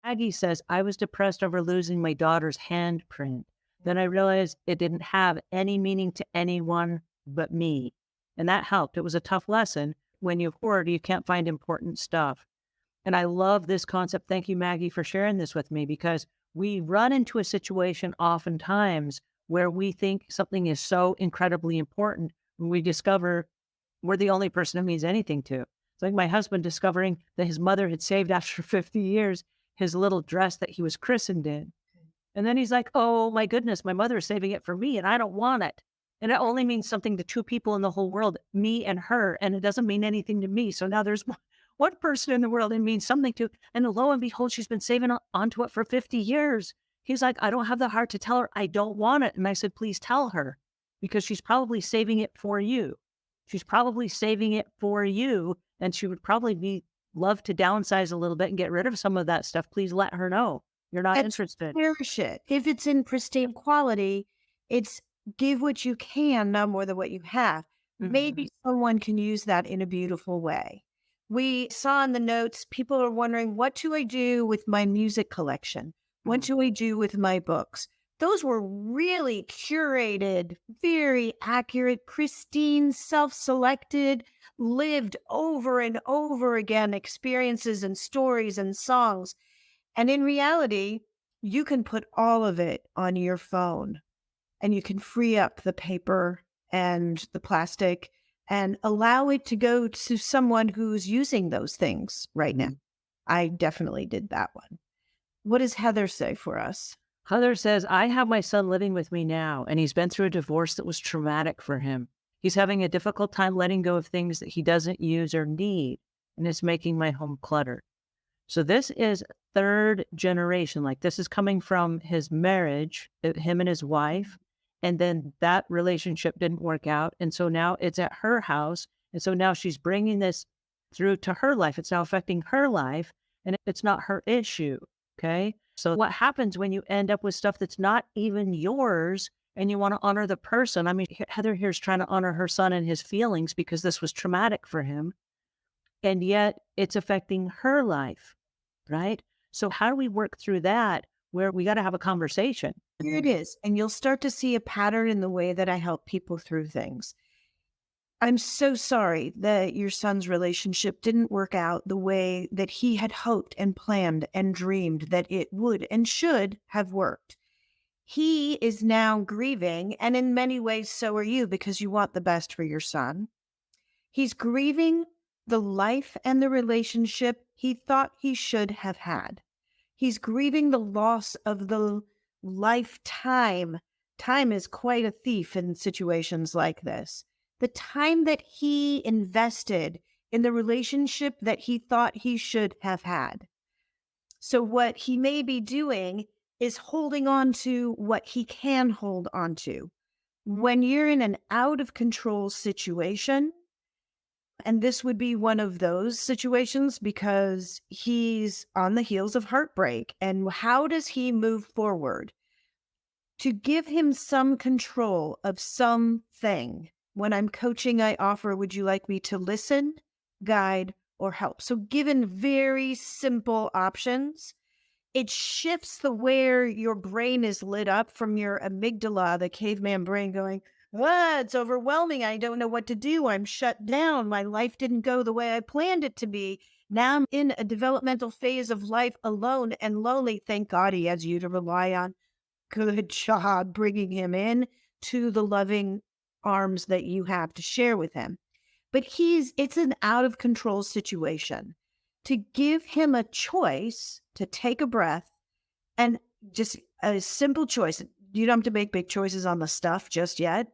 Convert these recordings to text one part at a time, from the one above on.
Maggie says, I was depressed over losing my daughter's handprint. Then I realized it didn't have any meaning to anyone but me. And that helped. It was a tough lesson. When you hoard, you can't find important stuff. And I love this concept. Thank you, Maggie, for sharing this with me, because we run into a situation oftentimes where we think something is so incredibly important when we discover we're the only person it means anything to. It's like my husband discovering that his mother had saved after 50 years his little dress that he was christened in. And then he's like, oh my goodness, my mother is saving it for me and I don't want it. And it only means something to two people in the whole world, me and her. And it doesn't mean anything to me. So now there's one person in the world it means something to. And lo and behold, she's been saving onto it for 50 years. He's like, I don't have the heart to tell her I don't want it. And I said, please tell her, because she's probably saving it for you. She's probably saving it for you. And she would probably love to downsize a little bit and get rid of some of that stuff. Please let her know you're not And interested. cherish it. If it's in pristine quality, it's give what you can, no more than what you have. Mm-hmm. Maybe someone can use that in a beautiful way. We saw in the notes, people are wondering, what do I do with my music collection? What do I do with my books? Those were really curated, very accurate, pristine, self-selected, lived over and over again experiences and stories and songs. And in reality, you can put all of it on your phone and you can free up the paper and the plastic and allow it to go to someone who's using those things right now. I definitely did that one. What does Heather say for us? Heather says, I have my son living with me now, and he's been through a divorce that was traumatic for him. He's having a difficult time letting go of things that he doesn't use or need, and it's making my home cluttered. So this is third generation. Like, this is coming from his marriage, him and his wife. And then that relationship didn't work out. And so now it's at her house. And so now she's bringing this through to her life. It's now affecting her life, and it's not her issue. Okay. So what happens when you end up with stuff that's not even yours and you want to honor the person? I mean, Heather here's trying to honor her son and his feelings because this was traumatic for him. And yet it's affecting her life. Right. So how do we work through that, where we got to have a conversation? Here it is. And you'll start to see a pattern in the way that I help people through things. I'm so sorry that your son's relationship didn't work out the way that he had hoped and planned and dreamed that it would and should have worked. He is now grieving, and in many ways, so are you, because you want the best for your son. He's grieving the life and the relationship he thought he should have had. He's grieving the loss of the lifetime. Time is quite a thief in situations like this. The time that he invested in the relationship that he thought he should have had. So what he may be doing is holding on to what he can hold on to. When you're in an out of control situation, and this would be one of those situations because he's on the heels of heartbreak. And how does he move forward? To give him some control of something. When I'm coaching, I offer, would you like me to listen, guide, or help? So given very simple options, it shifts the where your brain is lit up from your amygdala, the caveman brain going, it's overwhelming. I don't know what to do. I'm shut down. My life didn't go the way I planned it to be. Now I'm in a developmental phase of life alone and lonely. Thank God he has you to rely on. Good job bringing him in to the loving arms that you have to share with him. But it's an out of control situation. To give him a choice to take a breath, and just a simple choice. You don't have to make big choices on the stuff just yet.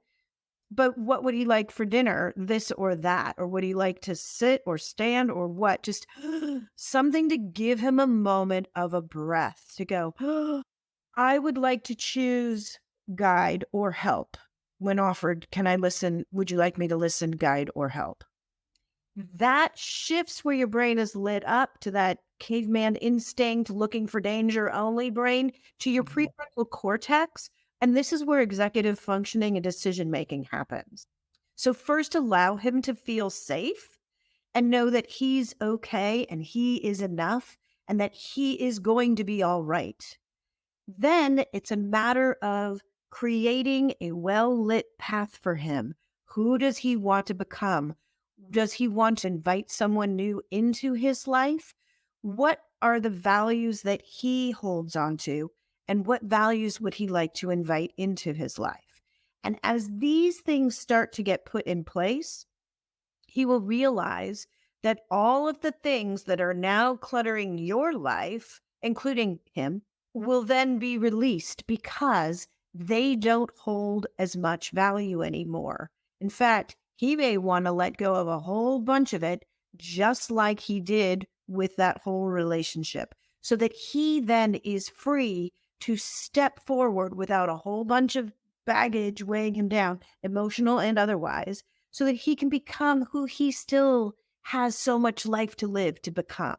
But what would he like for dinner? This or that? Or would he like to sit or stand or what? Just something to give him a moment of a breath to go, I would like to choose guide or help. When offered, can I listen? Would you like me to listen, guide, or help? That shifts where your brain is lit up to that caveman instinct, looking for danger only brain, to your prefrontal cortex. And this is where executive functioning and decision-making happens. So first, allow him to feel safe and know that he's okay and he is enough and that he is going to be all right. Then it's a matter of creating a well lit path for him. Who does he want to become? Does he want to invite someone new into his life? What are the values that he holds on to? And what values would he like to invite into his life? And as these things start to get put in place, he will realize that all of the things that are now cluttering your life, including him, will then be released because they don't hold as much value anymore. In fact, he may want to let go of a whole bunch of it, just like he did with that whole relationship, so that he then is free to step forward without a whole bunch of baggage weighing him down, emotional and otherwise, so that he can become who he still has so much life to live to become.